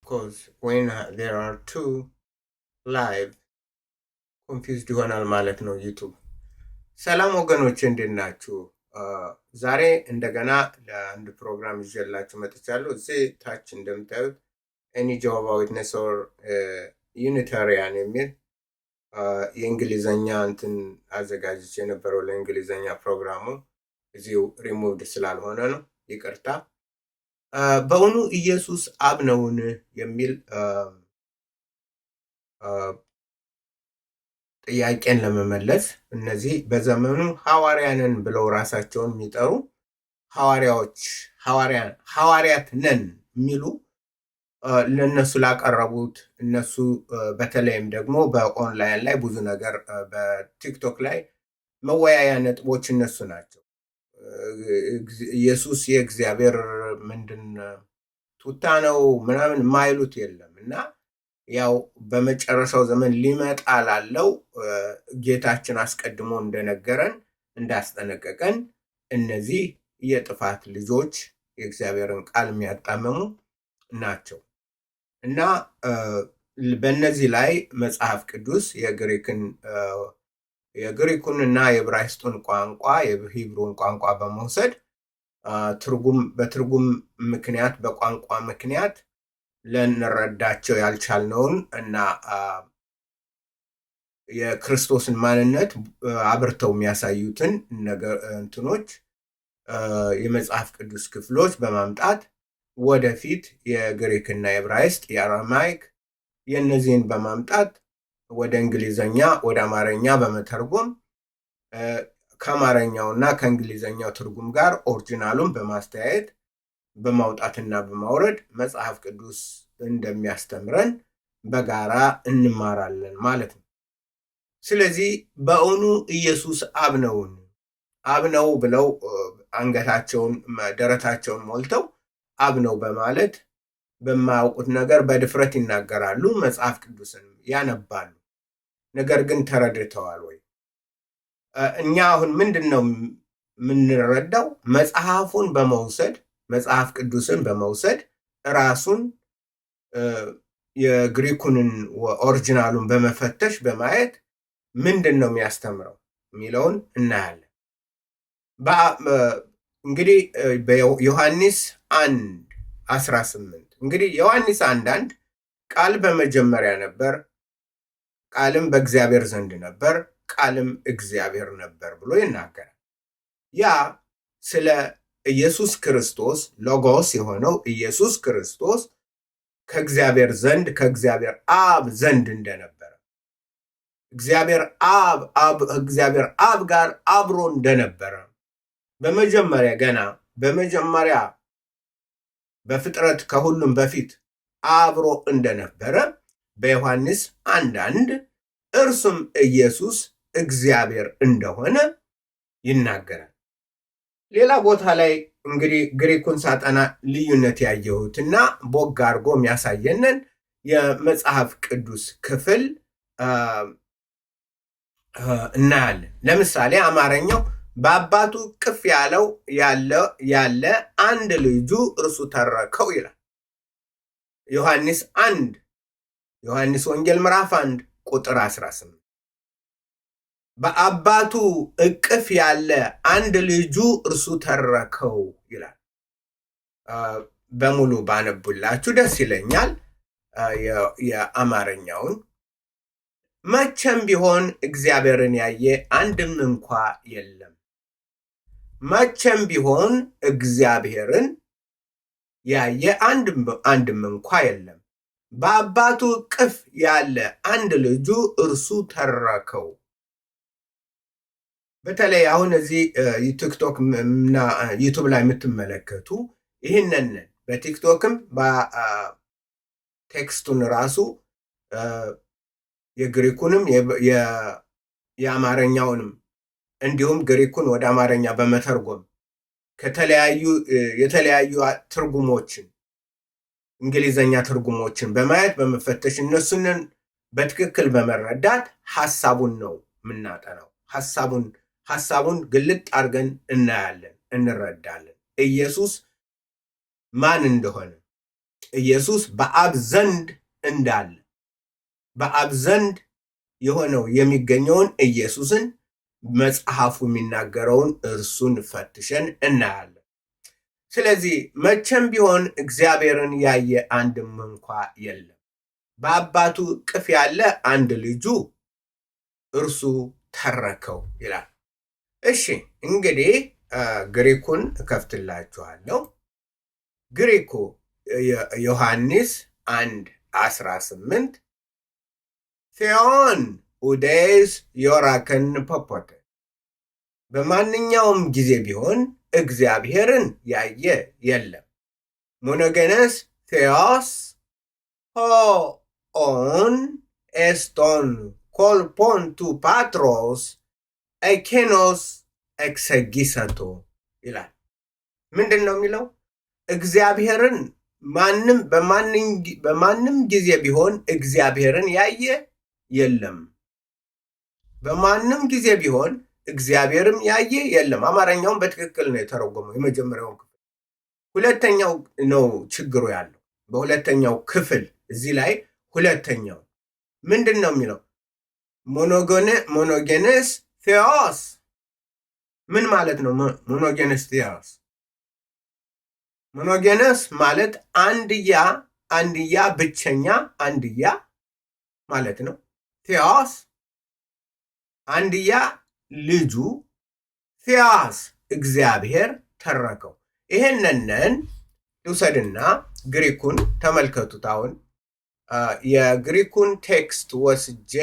because when there are two live ኮንፊውዝድ ይሆናል ማለት ነው ዩቱብ። ሰላም ወገኖች እንዴት ናችሁ? ዛሬ እንደገና ለአንድ ፕሮግራም ይዤላችሁ መጥቻለሁ። እዚህ ታች እንደምታዩት ኤኒ ጆባ ዊትነስ ኦር ዩኒታሪያን የሚል የእንግሊዘኛ እንትን አዘጋጅቼ የነበረው ለእንግሊዘኛ ፕሮግራሙ እዚሁ ሪሙቭድ ስላልሆነ ነው፣ ይቅርታ። በእውኑ ኢየሱስ አብ ነውን የሚል ጥያቄን ለመመለስ እነዚህ በዘመኑ ሐዋርያንን ብለው ራሳቸውን የሚጠሩ ሐዋርያት ነን የሚሉ ለነሱ ላቀረቡት እነሱ በተለይም ደግሞ በኦንላይን ላይ ብዙ ነገር በቲክቶክ ላይ መወያያ ነጥቦች እነሱ ናቸው። ኢየሱስ የእግዚአብሔር ምንድን ቱታ ነው ምናምን የማይሉት የለም እና ያው በመጨረሻው ዘመን ሊመጣ ላለው ጌታችን አስቀድሞ እንደነገረን እንዳስጠነቀቀን እነዚህ የጥፋት ልጆች የእግዚአብሔርን ቃል የሚያጣመሙ ናቸው እና በእነዚህ ላይ መጽሐፍ ቅዱስ የግሪኩን እና የዕብራይስጡን ቋንቋ የሂብሩን ቋንቋ በመውሰድ በትርጉም ምክንያት በቋንቋ ምክንያት ልንረዳቸው ያልቻልነውን እና የክርስቶስን ማንነት አብርተው የሚያሳዩትን እንትኖች የመጽሐፍ ቅዱስ ክፍሎች በማምጣት ወደፊት የግሪክና የዕብራይስጥ የአራማይክ የእነዚህን በማምጣት ወደ እንግሊዘኛ ወደ አማርኛ በመተርጎም ከአማርኛውና ከእንግሊዘኛው ትርጉም ጋር ኦሪጂናሉን በማስተያየት በማውጣትና በማውረድ መጽሐፍ ቅዱስ እንደሚያስተምረን በጋራ እንማራለን ማለት ነው። ስለዚህ በእውኑ ኢየሱስ አብ ነውን? አብ ነው ብለው አንገታቸውን ደረታቸውን ሞልተው አብ ነው በማለት በማያውቁት ነገር በድፍረት ይናገራሉ፣ መጽሐፍ ቅዱስን ያነባሉ። ነገር ግን ተረድተዋል ወይ? እኛ አሁን ምንድን ነው የምንረዳው? መጽሐፍ ቅዱስን በመውሰድ ራሱን የግሪኩንን ኦሪጂናሉን በመፈተሽ በማየት ምንድን ነው የሚያስተምረው የሚለውን እናያለን። እንግዲህ በዮሐንስ 1:18 እንግዲህ ዮሐንስ 1:1 ቃል በመጀመሪያ ነበር፣ ቃልም በእግዚአብሔር ዘንድ ነበር፣ ቃልም እግዚአብሔር ነበር ብሎ ይናገራል። ያ ስለ ኢየሱስ ክርስቶስ ሎጎስ የሆነው ኢየሱስ ክርስቶስ ከእግዚአብሔር አብ ዘንድ እንደነበረ እግዚአብሔር አብ ጋር አብሮ እንደነበረ በመጀመሪያ በፍጥረት ከሁሉም በፊት አብሮ እንደነበረ በዮሐንስ 1:1 እርሱም ኢየሱስ እግዚአብሔር እንደሆነ ይናገራል። ሌላ ቦታ ላይ እንግዲህ ግሪኩን ሳጠና ልዩነት ያየሁትና ቦግ አድርጎ የሚያሳየንን የመጽሐፍ ቅዱስ ክፍል እናያለን። ለምሳሌ አማርኛው በአባቱ እቅፍ ያለ አንድ ልጁ እርሱ ተረከው ይላል። ዮሐንስ ወንጌል ምዕራፍ 1 ቁጥር 18 በአባቱ እቅፍ ያለ አንድ ልጁ እርሱ ተረከው ይላል። በሙሉ ባነቡላችሁ ደስ ይለኛል የአማርኛውን። መቼም ቢሆን እግዚአብሔርን ያየ አንድም እንኳ የለም። መቼም ቢሆን እግዚአብሔርን ያየ አንድም እንኳ የለም። በአባቱ እቅፍ ያለ አንድ ልጁ እርሱ ተረከው። በተለይ አሁን እዚህ ቲክቶክ እና ዩቱብ ላይ የምትመለከቱ ይህንን በቲክቶክም በቴክስቱን ራሱ የግሪኩንም የአማርኛውንም እንዲሁም ግሪኩን ወደ አማርኛ በመተርጎም የተለያዩ ትርጉሞችን እንግሊዘኛ ትርጉሞችን በማየት በመፈተሽ እነሱንን በትክክል በመረዳት ሐሳቡን ነው የምናጠናው። ሐሳቡን ግልጥ፣ እንረዳለን። ኢየሱስ ማን እንደሆነ ኢየሱስ በአብ ዘንድ እንዳለ በአብ ዘንድ የሆነው የሚገኘውን ኢየሱስን መጽሐፉ የሚናገረውን እርሱን ፈትሸን እናያለን። ስለዚህ መቼም ቢሆን እግዚአብሔርን ያየ አንድም እንኳ የለም። በአባቱ እቅፍ ያለ አንድ ልጁ እርሱ ተረከው ይላል። እሺ እንግዲህ ግሪኩን እከፍትላችኋለሁ። ግሪኩ ዮሐንስ 1:18 ቴዎን ኡዴስ ዮራከን ፖፖተ በማንኛውም ጊዜ ቢሆን እግዚአብሔርን ያየ የለም። ሞኖጌነስ ቴዎስ ሆኦን ኤስቶን ኮልፖን ቱ ፓትሮስ ኤኬኖስ ኤክሰጊሰቶ ይላል። ምንድን ነው የሚለው? እግዚአብሔርን በማንም ጊዜ ቢሆን እግዚአብሔርን ያየ የለም። በማንም ጊዜ ቢሆን እግዚአብሔርም ያየ የለም። አማርኛውን በትክክል ነው የተረጎመው የመጀመሪያው ክፍል። ሁለተኛው ነው ችግሩ ያለው። በሁለተኛው ክፍል እዚህ ላይ ሁለተኛው ምንድን ነው የሚለው? ሞኖጌነስ ቴዎስ ምን ማለት ነው? ሞኖጌነስ ቴዎስ ሞኖጌነስ ማለት አንድያ ብቸኛ አንድያ ማለት ነው። ቴዎስ አንድያ ልጁ፣ ቴዎስ እግዚአብሔር ተረከው። ይሄንን ልውሰድና ግሪኩን ተመልከቱት። አሁን የግሪኩን ቴክስት ወስጄ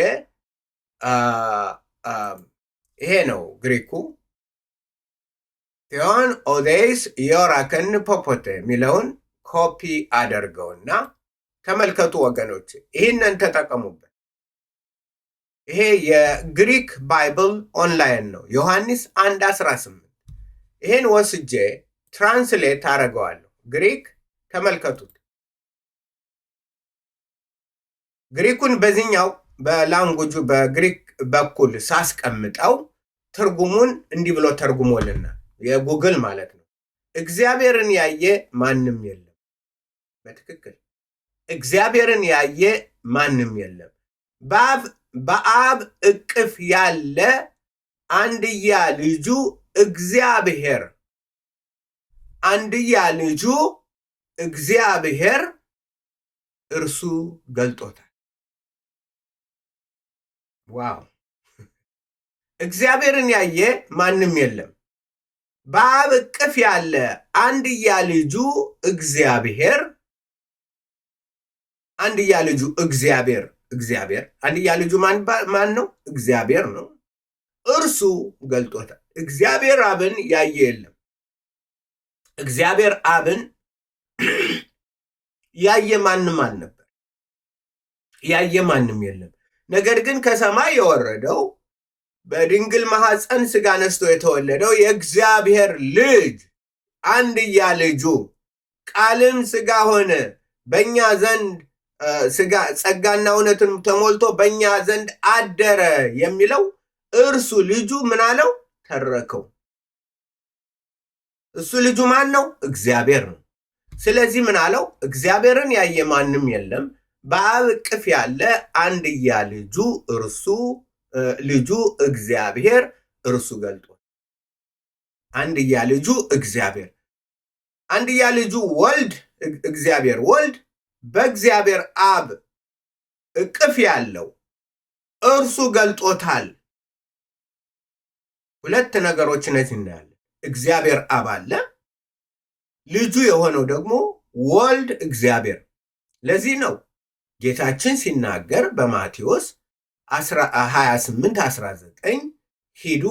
ይሄ ነው ግሪኩ። ቴዎን ኦዴስ ዮራከን ፖፖተ የሚለውን ኮፒ አደርገውና ተመልከቱ ወገኖች፣ ይህንን ተጠቀሙበት። ይሄ የግሪክ ባይብል ኦንላይን ነው። ዮሐንስ 1:18 ይሄን ወስጄ ትራንስሌት አደርገዋለሁ። ግሪክ ተመልከቱት። ግሪኩን በዚህኛው በላንጉጁ በግሪክ በኩል ሳስቀምጠው ትርጉሙን እንዲህ ብሎ ተርጉሞልናል። የጉግል ማለት ነው። እግዚአብሔርን ያየ ማንም የለም። በትክክል እግዚአብሔርን ያየ ማንም የለም። በአብ እቅፍ ያለ አንድያ ልጁ እግዚአብሔር እርሱ ገልጦታል። ዋው! እግዚአብሔርን ያየ ማንም የለም። በአብ እቅፍ ያለ አንድያ ልጁ እግዚአብሔር አንድያ ልጁ ማን ነው? እግዚአብሔር ነው። እርሱ ገልጦታል። እግዚአብሔር አብን ያየ የለም። እግዚአብሔር አብን ያየ ማንም አልነበር። ያየ ማንም የለም። ነገር ግን ከሰማይ የወረደው በድንግል ማኅፀን ሥጋ ነስቶ የተወለደው የእግዚአብሔር ልጅ አንድያ ልጁ ቃልም ሥጋ ሆነ፣ በእኛ ዘንድ ጸጋና እውነትን ተሞልቶ በእኛ ዘንድ አደረ የሚለው እርሱ ልጁ ምን አለው? ተረከው። እሱ ልጁ ማን ነው? እግዚአብሔር ነው። ስለዚህ ምን አለው? እግዚአብሔርን ያየ ማንም የለም። በአብ እቅፍ ያለ አንድያ ልጁ ልጁ እግዚአብሔር እርሱ ገልጦ አንድያ ልጁ እግዚአብሔር አንድያ ልጁ ወልድ እግዚአብሔር ወልድ በእግዚአብሔር አብ እቅፍ ያለው እርሱ ገልጦታል። ሁለት ነገሮች እነዚህ እናያለን። እግዚአብሔር አብ አለ፣ ልጁ የሆነው ደግሞ ወልድ እግዚአብሔር። ለዚህ ነው ጌታችን ሲናገር በማቴዎስ 28:19 ሂዱ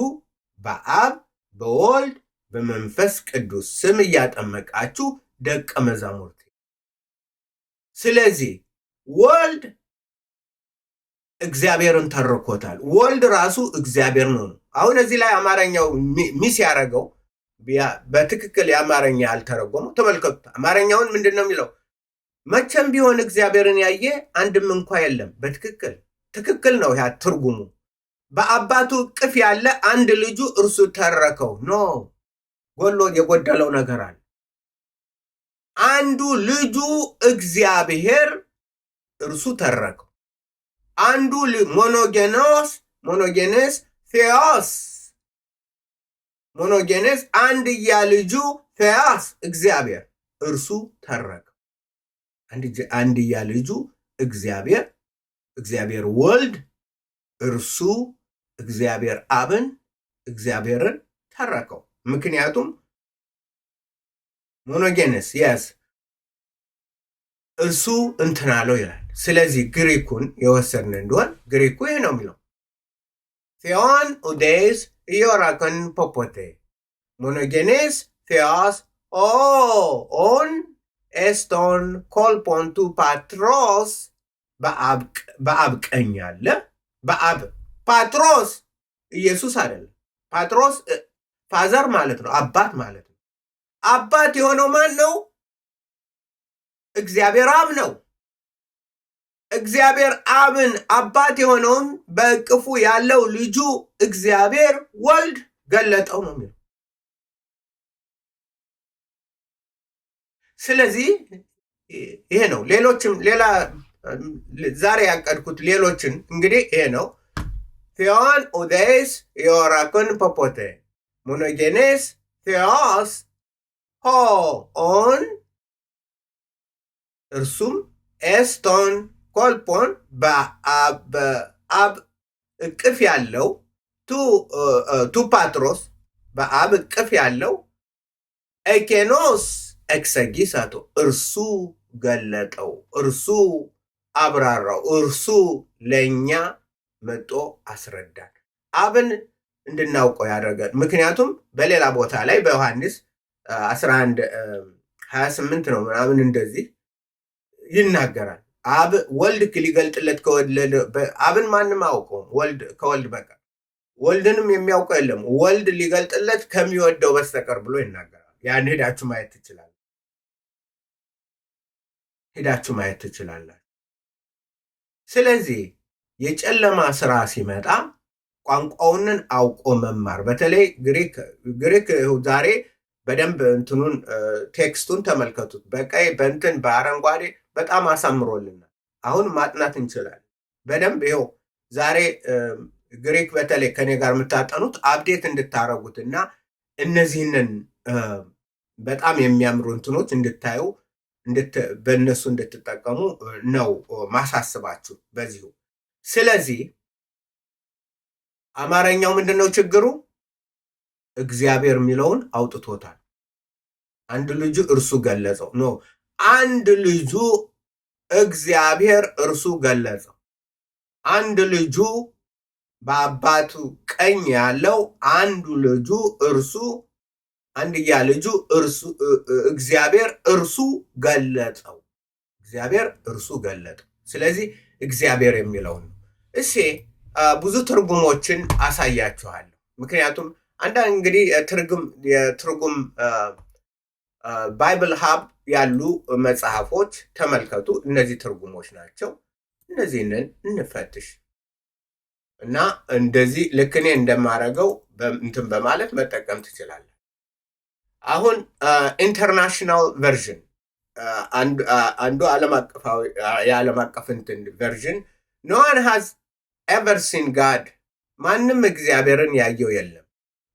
በአብ በወልድ በመንፈስ ቅዱስ ስም እያጠመቃችሁ ደቀ መዛሙርት። ስለዚህ ወልድ እግዚአብሔርን ተርኮታል። ወልድ ራሱ እግዚአብሔር ነው። አሁን እዚህ ላይ አማርኛው ሚስ ያደረገው በትክክል የአማርኛ ያልተረጎመው ተመልከቱ። አማርኛውን ምንድን ነው የሚለው? መቼም ቢሆን እግዚአብሔርን ያየ አንድም እንኳ የለም። ትክክል ነው ያ ትርጉሙ። በአባቱ እቅፍ ያለ አንድ ልጁ እርሱ ተረከው። ኖ የጎደለው ነገር አለ። አንዱ ልጁ እግዚአብሔር እርሱ ተረከው። አንዱ ሞኖጌኔስ ቴዎስ ሞኖጌኔስ አንድያ ልጁ ቴዎስ እግዚአብሔር እርሱ ተረከው። አንድያ ልጁ እግዚአብሔር ወልድ እርሱ እግዚአብሔር እግዚአብሔርን ተረከው። ምክንያቱም ሞኖጌኔስ እርሱ እንትን አለው ይላል። ስለዚህ ግሪኩን የወሰድን እንደሆን ግሪኩ ይሄ ነው የሚለው ቴዎን ኡዴስ ኢዮራኮን ፖፖቴ ሞኖጌኔስ ቴዎስ ኦን ኤስቶን ኮልፖን ቱ ፓትሮስ በአብ ቀኝ አለ። በአብ ፓትሮስ ኢየሱስ አይደለም። ፓትሮስ ፋዘር ማለት ነው፣ አባት ማለት ነው። አባት የሆነው ማን ነው? እግዚአብሔር አብ ነው። እግዚአብሔር አብን አባት የሆነውን በእቅፉ ያለው ልጁ እግዚአብሔር ወልድ ገለጠው ነው የሚለው። ስለዚህ ይሄ ነው። ሌላ ዛሬ ያቀድኩት ሌሎችን እንግዲህ ይሄ ነው። ቴዎን ኡዴስ ኢዮራኮን ፖፖቴ ሞኖጌኔስ ቴዎስ ኦን እርሱም ኤስቶን ኮልፖን በአብ እቅፍ ያለው ቱ ፓትሮስ በአብ እቅፍ ያለው ኤኬኖስ ኤክሰጊሳቶ እርሱ ገለጠው፣ እርሱ አብራራው፣ እርሱ ለእኛ መጦ አስረዳን። አብን እንድናውቀው ያደረገን። ምክንያቱም በሌላ ቦታ ላይ በዮሐንስ 11:28 ነው ምናምን እንደዚህ ይናገራል። አብ ወልድ ሊገልጥለት ከወለደ አብን ማንም አያውቀውም ከወልድ በቀር ወልድንም የሚያውቀው የለም ወልድ ሊገልጥለት ከሚወደው በስተቀር ብሎ ይናገራል። ያን ሄዳችሁ ማየት ትችላላችሁ። ስለዚህ የጨለማ ስራ ሲመጣ ቋንቋውንን አውቆ መማር፣ በተለይ ግሪክ ዛሬ በደንብ እንትኑን ቴክስቱን ተመልከቱት። በቀይ በእንትን በአረንጓዴ በጣም አሳምሮልናል። አሁን ማጥናት እንችላለን በደንብ። ይኸው ዛሬ ግሪክ በተለይ ከኔ ጋር የምታጠኑት አፕዴት እንድታረጉት እና እነዚህንን በጣም የሚያምሩ እንትኖች እንድታዩ በእነሱ እንድትጠቀሙ ነው ማሳስባችሁ በዚሁ። ስለዚህ አማርኛው ምንድነው ችግሩ? እግዚአብሔር የሚለውን አውጥቶታል። አንድ ልጁ እርሱ ገለጸው ነው። አንድ ልጁ እግዚአብሔር እርሱ ገለጸው። አንድ ልጁ በአባቱ ቀኝ ያለው አንዱ ልጁ እርሱ አንድያ ልጁ እግዚአብሔር እርሱ ገለጸው። እግዚአብሔር እርሱ ገለጠው። ስለዚህ እግዚአብሔር የሚለውን ነው። እሺ ብዙ ትርጉሞችን አሳያችኋለሁ። ምክንያቱም አንዳንድ እንግዲህ የትርጉም ባይብል ሀብ ያሉ መጽሐፎች ተመልከቱ። እነዚህ ትርጉሞች ናቸው። እነዚህንን እንፈትሽ እና እንደዚህ ልክ እኔ እንደማደርገው እንትን በማለት መጠቀም ትችላለህ። አሁን ኢንተርናሽናል ቨርዥን አንዱ የዓለም አቀፍ እንትን ቨርዥን no one has ever seen God ማንም እግዚአብሔርን ያየው የለም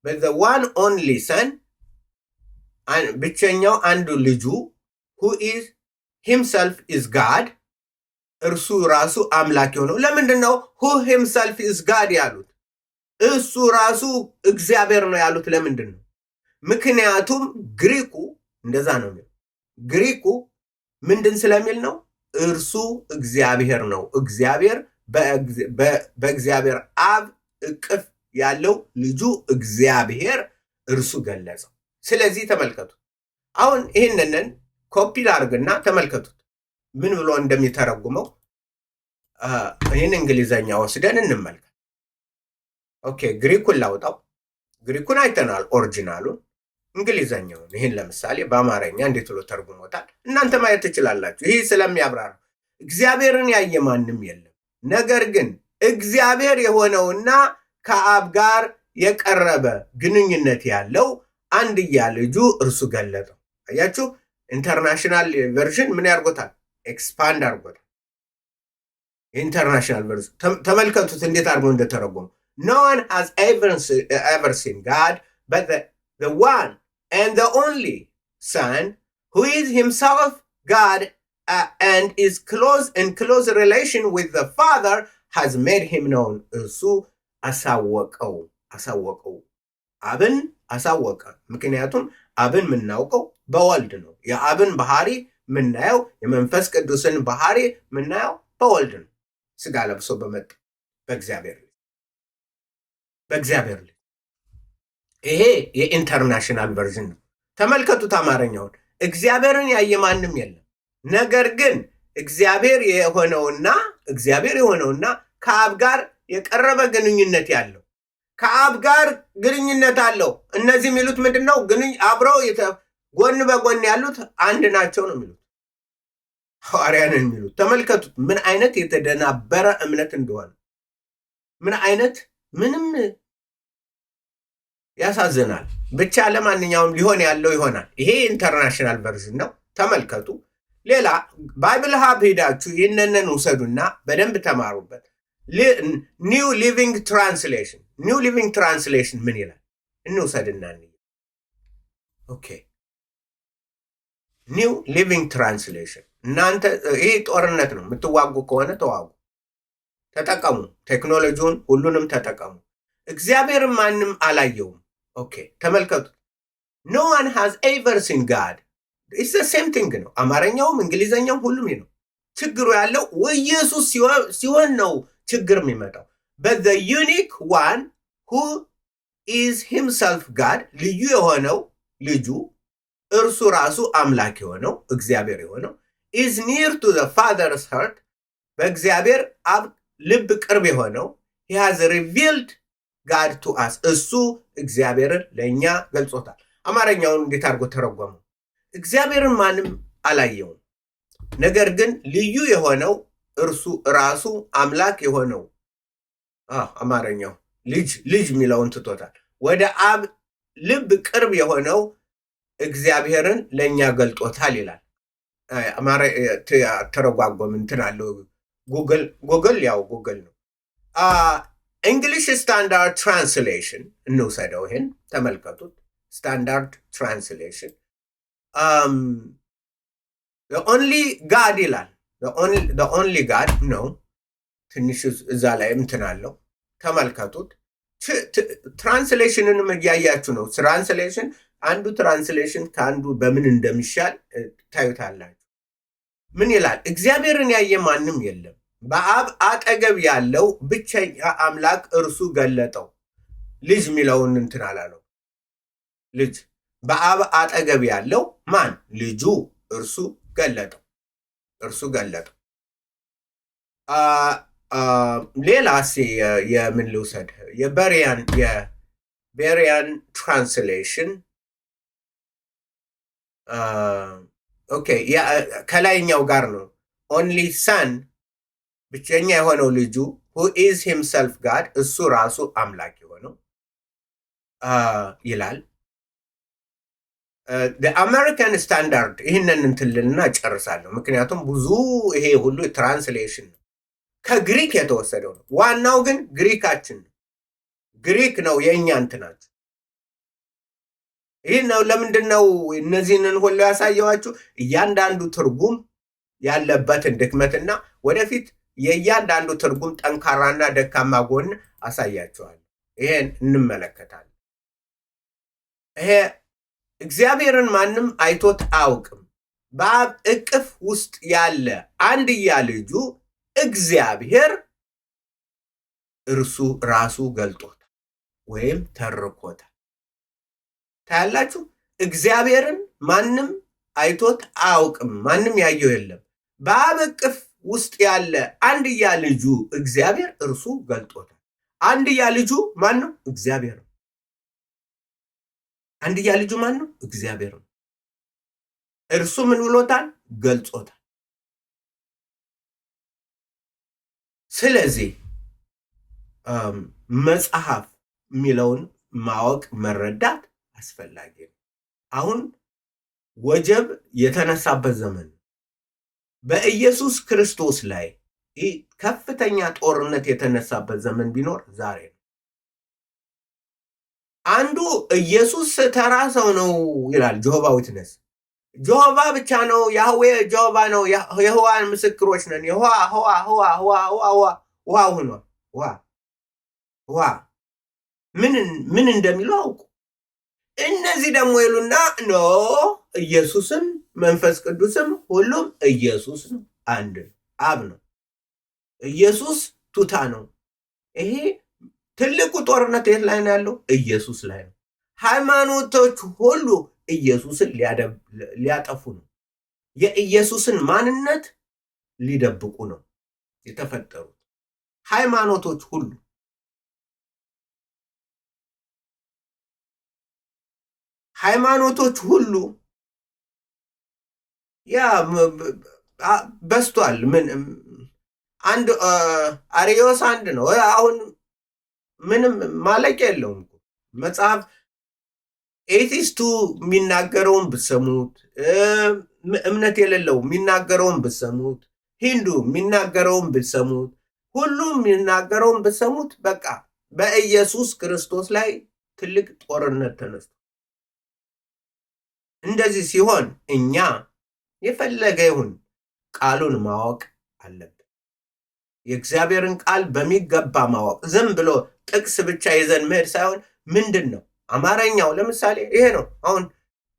but the one only son ብቸኛው አንዱ ልጁ who is himself is God እርሱ ራሱ አምላክ የሆነው። ለምንድነው who himself is God ያሉት? እሱ ራሱ እግዚአብሔር ነው ያሉት ለምንድነው? ምክንያቱም ግሪኩ እንደዛ ነው የሚለው። ግሪኩ ምንድን ስለሚል ነው? እርሱ እግዚአብሔር ነው። እግዚአብሔር በእግዚአብሔር አብ እቅፍ ያለው ልጁ እግዚአብሔር እርሱ ገለጸው። ስለዚህ ተመልከቱ። አሁን ይህንን ኮፒ ላድርግና ተመልከቱት ምን ብሎ እንደሚተረጉመው። ይህን እንግሊዘኛ ወስደን እንመልከት። ኦኬ ግሪኩን ላውጣው። ግሪኩን አይተናል ኦሪጂናሉን። እንግሊዘኛውን ይህን ለምሳሌ በአማርኛ እንዴት ብሎ ተርጉሞታል እናንተ ማየት ትችላላችሁ። ይህ ስለሚያብራራ እግዚአብሔርን ያየ ማንም የለም፣ ነገር ግን እግዚአብሔር የሆነውና ከአብ ጋር የቀረበ ግንኙነት ያለው አንድያ ልጁ እርሱ ገለጠው። አያችሁ፣ ኢንተርናሽናል ቨርዥን ምን ያርጎታል? ኤክስፓንድ አርጎታል። ኢንተርናሽናል ቨርዥን ተመልከቱት እንዴት አድርጎ እንደተረጎሙ። No one has ever seen God, but the one and the only Son, who is himself God and is in close relation with the Father, has made him known. እርሱ አሳወቀው አብን አሳወቀ። ምክንያቱም አብን የምናውቀው በወልድ ነው። የአብን ባህሪ የምናየው የመንፈስ ቅዱስን ባህሪ የምናየው በወልድ ነው። ስጋ ለብሶ በመጣ በእግዚአብሔር ልጅ። ይሄ የኢንተርናሽናል ቨርዥን ነው። ተመልከቱት አማርኛውን። እግዚአብሔርን ያየ ማንም የለም፣ ነገር ግን እግዚአብሔር የሆነውና ከአብ ጋር የቀረበ ግንኙነት ያለው ከአብ ጋር ግንኙነት አለው። እነዚህ የሚሉት ምንድን ነው? አብረው ጎን በጎን ያሉት አንድ ናቸው ነው የሚሉት ሐዋርያንን የሚሉት። ተመልከቱት ምን አይነት የተደናበረ እምነት እንደሆነ፣ ምን አይነት ምንም ያሳዝናል። ብቻ ለማንኛውም ሊሆን ያለው ይሆናል። ይሄ ኢንተርናሽናል ቨርዥን ነው። ተመልከቱ። ሌላ ባይብል ሀብ ሄዳችሁ ይህንን ውሰዱና በደንብ ተማሩበት። ኒው ሊቪንግ ትራንስሌሽን ምን ይላል? እንውሰድና ኦኬ። ኒው ሊቪንግ ትራንስሌሽን። እናንተ ይህ ጦርነት ነው፣ የምትዋጉ ከሆነ ተዋጉ፣ ተጠቀሙ፣ ቴክኖሎጂውን ሁሉንም ተጠቀሙ። እግዚአብሔርን ማንም አላየውም። ኦኬ ተመልከቱ። ኖ ዋን ሃዝ ኤቨር ሲን ጋድ። ኢትስ ዘ ሴም ቲንግ ነው። አማርኛውም እንግሊዘኛውም ሁሉም ነው። ችግሩ ያለው ኢየሱስ ሲሆን ነው ችግር የሚመጣው። but the unique one who is himself God, ልዩ የሆነው ልጁ እርሱ ራሱ አምላክ የሆነው እግዚአብሔር የሆነው is near to the father's heart, በእግዚአብሔር አብ ልብ ቅርብ የሆነው he has revealed God to us, እሱ እግዚአብሔርን ለእኛ ገልጾታል። አማርኛውን እንዴት አድርጎ ተረጎመው? እግዚአብሔርን ማንም አላየውም፣ ነገር ግን ልዩ የሆነው እርሱ ራሱ አምላክ የሆነው አማርኛው ልጅ የሚለውን ትቶታል። ወደ አብ ልብ ቅርብ የሆነው እግዚአብሔርን ለእኛ ገልጦታል ይላል። ተረጓጎም እንትን አለው ጉግል ነው። እንግሊሽ ስታንዳርድ ትራንስሌሽን እንውሰደው። ይሄን ተመልከቱት። ስታንዳርድ ትራንስሌሽን only God ይላል። the only God ነው። ትንሽ እዛ ላይ እንትን አለው ተመልከቱት። ትራንስሌሽንንም እያያችሁ ነው። ትራንስሌሽን አንዱ ትራንስሌሽን ከአንዱ በምን እንደሚሻል ታዩታላችሁ። ምን ይላል? እግዚአብሔርን ያየ ማንም የለም፣ በአብ አጠገብ ያለው ብቸኛ አምላክ እርሱ ገለጠው። ልጅ የሚለውን እንትን አላለው። ልጅ በአብ አጠገብ ያለው ማን? ልጁ እርሱ ገለጠው። ሌላ የምን ልውሰድ? የቤሪያን ትራንስሌሽን ኦኬ፣ ከላይኛው ጋር ነው። ኦንሊ ሰን ብቸኛ የሆነው ልጁ who is himself God፣ እሱ ራሱ አምላክ የሆነው ይላል። አሜሪካን ስታንዳርድ ይህንን እንትልልና ጨርሳለሁ። ምክንያቱም ብዙ ይሄ ሁሉ ትራንስሌሽን ነው፣ ከግሪክ የተወሰደው ነው። ዋናው ግን ግሪካችን ነው። ግሪክ ነው የእኛ እንትናችሁ። ይህ ነው። ለምንድን ነው እነዚህንን ሁሉ ያሳየዋችሁ? እያንዳንዱ ትርጉም ያለበትን ድክመትና ወደፊት የእያንዳንዱ ትርጉም ጠንካራና ደካማ ጎን አሳያችኋለሁ። ይሄን እንመለከታለን። ይሄ እግዚአብሔርን ማንም አይቶት አያውቅም፣ በአብ እቅፍ ውስጥ ያለ አንድያ ልጁ እግዚአብሔር እርሱ ራሱ ገልጦታል ወይም ተርኮታል። ታያላችሁ። እግዚአብሔርን ማንም አይቶት አያውቅም፣ ማንም ያየው የለም። በአብ እቅፍ ውስጥ ያለ አንድያ ልጁ እግዚአብሔር እርሱ ገልጦታል። አንድያ ልጁ ማን ነው? እግዚአብሔር ነው። አንድያ ልጁ ማን ነው? እግዚአብሔር ነው። እርሱ ምን ብሎታል? ገልጾታል። ስለዚህ መጽሐፍ የሚለውን ማወቅ መረዳት አስፈላጊ ነው። አሁን ወጀብ የተነሳበት ዘመን ነው። በኢየሱስ ክርስቶስ ላይ ከፍተኛ ጦርነት የተነሳበት ዘመን ቢኖር ዛሬ ነው። አንዱ ኢየሱስ ተራ ሰው ነው ይላል ጆሆባ ዊትነስ። ጆሆባ ብቻ ነው፣ ያህዌ ጆሆባ ነው፣ የህዋን ምስክሮች ነን። ውሃ ሆኗል። ውሃ ምን እንደሚሉ አውቁ። እነዚህ ደግሞ ይሉና ኖ ኢየሱስም መንፈስ ቅዱስም ሁሉም ኢየሱስ ነው፣ አንድ ነው፣ አብ ነው። ኢየሱስ ቱታ ነው። ይሄ ትልቁ ጦርነት የት ላይ ነው ያለው? ኢየሱስ ላይ ነው። ሃይማኖቶች ሁሉ ኢየሱስን ሊያጠፉ ነው። የኢየሱስን ማንነት ሊደብቁ ነው የተፈጠሩት ሃይማኖቶች ሁሉ። ሃይማኖቶች ሁሉ ያ በስቷል። አንድ አሪዮስ አንድ ነው። አሁን ምንም ማለቂያ የለውም መጽሐፍ። ኤቲስቱ የሚናገረውን ብሰሙት፣ እምነት የሌለው የሚናገረውን ብሰሙት፣ ሂንዱ የሚናገረውን ብሰሙት፣ ሁሉም የሚናገረውን ብሰሙት፣ በቃ በኢየሱስ ክርስቶስ ላይ ትልቅ ጦርነት ተነስቶ እንደዚህ ሲሆን እኛ የፈለገ ይሁን ቃሉን ማወቅ አለብን። የእግዚአብሔርን ቃል በሚገባ ማወቅ፣ ዝም ብሎ ጥቅስ ብቻ ይዘን መሄድ ሳይሆን ምንድን ነው አማርኛው። ለምሳሌ ይሄ ነው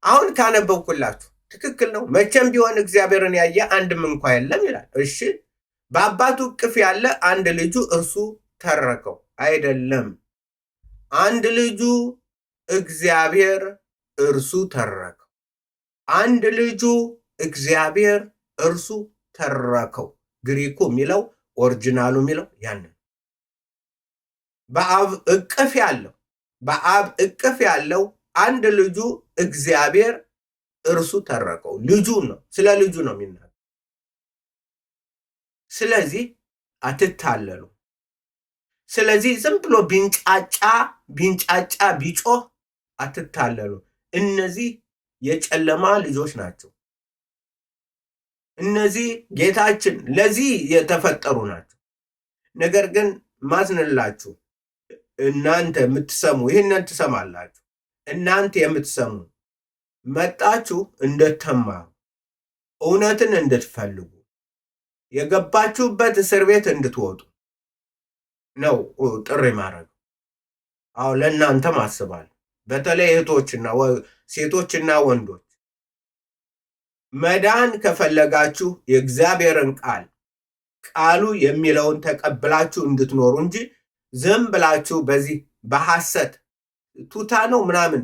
አሁን ካነበብኩላችሁ ትክክል ነው። መቼም ቢሆን እግዚአብሔርን ያየ አንድም እንኳ የለም ይላል። እሺ፣ በአባቱ እቅፍ ያለ አንድ ልጁ እርሱ ተረከው አይደለም። አንድ ልጁ እግዚአብሔር እርሱ ተረከው። አንድ ልጁ እግዚአብሔር እርሱ ተረከው። ግሪኩ የሚለው ኦሪጂናሉ የሚለው ያንን በአብ እቅፍ ያለው አንድ ልጁ እግዚአብሔር እርሱ ተረከው። ልጁ ነው፣ ስለ ልጁ ነው የሚናገር። ስለዚህ አትታለሉ። ስለዚህ ዝም ብሎ ቢንጫጫ ቢጮህ አትታለሉ። እነዚህ የጨለማ ልጆች ናቸው። እነዚህ ጌታችን ለዚህ የተፈጠሩ ናቸው። ነገር ግን ማዝንላችሁ እናንተ የምትሰሙ ይህንን ትሰማላችሁ። እናንተ የምትሰሙ መጣችሁ እንድትማሩ፣ እውነትን እንድትፈልጉ፣ የገባችሁበት እስር ቤት እንድትወጡ ነው ጥሪ ማድረግ። አዎ ለእናንተም አስባለሁ። በተለይ እህቶችና ሴቶችና ወንዶች መዳን ከፈለጋችሁ የእግዚአብሔርን ቃሉ የሚለውን ተቀብላችሁ እንድትኖሩ እንጂ ዝም ብላችሁ በዚህ በሐሰት ቱታ ነው ምናምን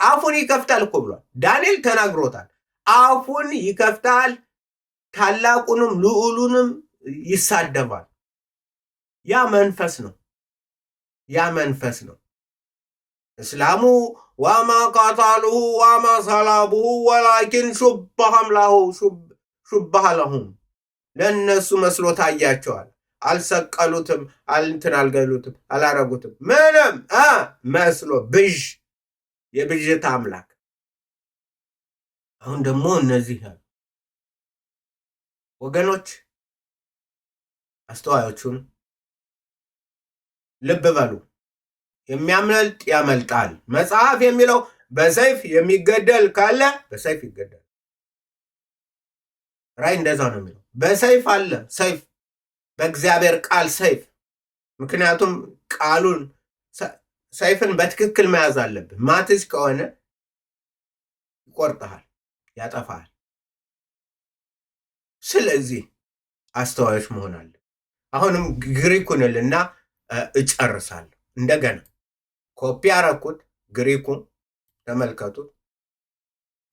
አፉን ይከፍታል እኮ ብሏል። ዳንኤል ተናግሮታል። አፉን ይከፍታል፣ ታላቁንም ልዑሉንም ይሳደባል። ያ መንፈስ ነው። እስላሙ ዋማ ቃታሉሁ ዋማ ሰላቡሁ ወላኪን ሹበሃ ለሁም። ለእነሱ መስሎ ታያቸዋል። አልሰቀሉትም፣ እንትን አልገሉትም፣ አላረጉትም። ምንም መስሎ የብዥታ አምላክ። አሁን ደግሞ እነዚህ ወገኖች አስተዋዮቹን ልብ በሉ። የሚያመልጥ ያመልጣል። መጽሐፍ የሚለው በሰይፍ የሚገደል ካለ በሰይፍ ይገደል። ራይ እንደዛ ነው የሚለው። በሰይፍ አለ ሰይፍ፣ በእግዚአብሔር ቃል ሰይፍ። ምክንያቱም ቃሉን ሰይፍን በትክክል መያዝ አለብህ። ማትስ ከሆነ ይቆርጥሃል፣ ያጠፋሃል። ስለዚህ አስተዋዮች መሆን አለ። አሁንም ግሪኩንልና እጨርሳለሁ። እንደገና ኮፒ አረኩት። ግሪኩን ተመልከቱት።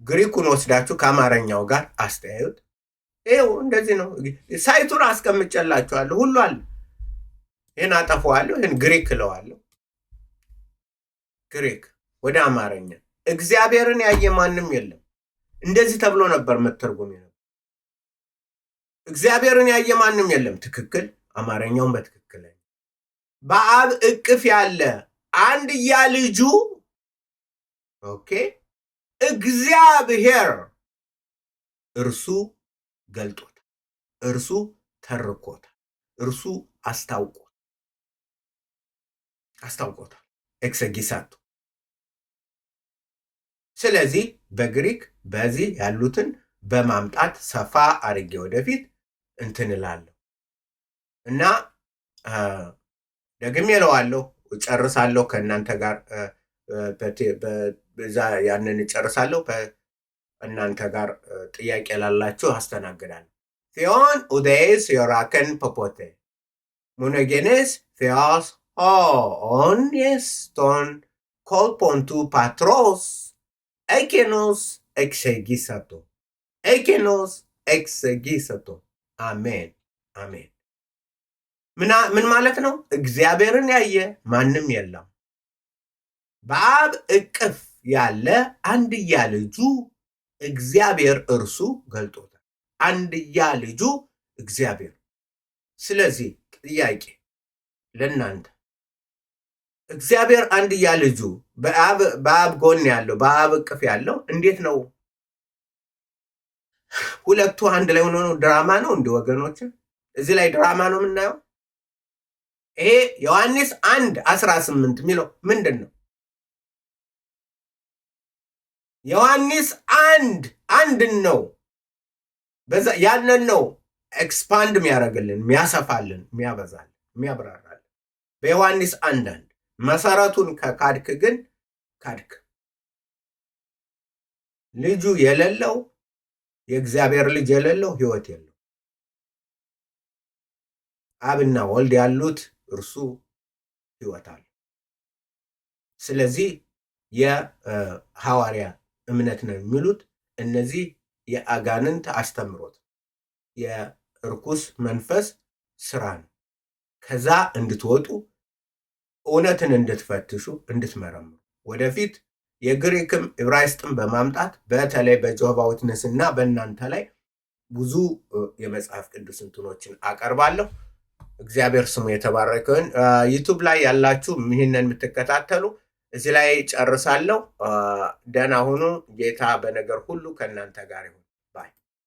ግሪኩን ወስዳችሁ ከአማርኛው ጋር አስተያዩት። ይኸው እንደዚህ ነው። ሳይቱን አስቀምጨላችኋለሁ። ሁሉ አለ። ይህን አጠፋዋለሁ፣ ይህን ግሪክ እለዋለሁ። ግሪክ ወደ አማርኛ እግዚአብሔርን ያየ ማንም የለም። እንደዚህ ተብሎ ነበር መተርጎም ነበር። እግዚአብሔርን ያየ ማንም የለም። ትክክል። አማርኛውን በትክክል በአብ እቅፍ ያለ አንድያ ልጁ ኦኬ እግዚአብሔር እርሱ ገልጦታል፣ እርሱ ተርኮታል፣ እርሱ አስታውቆታል። ኤክሰጊሳቱ። ስለዚህ በግሪክ በዚህ ያሉትን በማምጣት ሰፋ አድርጌ ወደፊት እንትን እላለሁ እና ደግሜ እለዋለሁ፣ እጨርሳለሁ ከእናንተ ጋር ያንን እጨርሳለሁ። እናንተ ጋር ጥያቄ ላላችሁ አስተናግዳለሁ። ቴዎን ኡዴስ ዮራከን ፖፖቴ ሙነጌኔስ ቴዎስ ኦንየስ ቶን ኮልፖንቱ ፓትሮስ ኤኬኖስ ኤክሴጊሳቶ ኤኬኖስ ኤክሴጊሳቶ። አሜን አሜን። ምን ማለት ነው? እግዚአብሔርን ያየ ማንም የለም። በአብ እቅፍ ያለ አንድያ ልጁ እግዚአብሔር እርሱ ገልጦታል። አንድያ ልጁ እግዚአብሔር። ስለዚህ ጥያቄ ለእናንተ፣ እግዚአብሔር አንድያ ልጁ በአብ ጎን ያለው በአብ እቅፍ ያለው እንዴት ነው? ሁለቱ አንድ ላይ ሆኖ ድራማ ነው እንዲ ወገኖች? እዚህ ላይ ድራማ ነው የምናየው። ይሄ ዮሐንስ 1:18 የሚለው ምንድን ነው? ዮሐንስ አንድን ነው። ያንን ነው ኤክስፓንድ የሚያደርግልን፣ የሚያሰፋልን፣ የሚያበዛልን፣ የሚያብራራልን። በዮሐንስ 1:1 መሰረቱን ከካድክ ግን ካድክ። ልጁ የሌለው የእግዚአብሔር ልጅ የሌለው ሕይወት የለው። አብና ወልድ ያሉት እርሱ ሕይወት አለ። ስለዚህ የሐዋርያ እምነት ነው የሚሉት እነዚህ የአጋንንት አስተምሮት የርኩስ መንፈስ ስራ ነው። ከዛ እንድትወጡ እውነትን እንድትፈትሹ እንድትመረምሩ ወደፊት የግሪክም ዕብራይስጥም በማምጣት በተለይ በጆሆቫ ዊትነስ እና በእናንተ ላይ ብዙ የመጽሐፍ ቅዱስ እንትኖችን አቀርባለሁ። እግዚአብሔር ስሙ የተባረከውን። ዩቱብ ላይ ያላችሁ ይህንን የምትከታተሉ እዚህ ላይ ጨርሳለሁ። ደህና ሁኑ። ጌታ በነገር ሁሉ ከእናንተ ጋር ይሁን።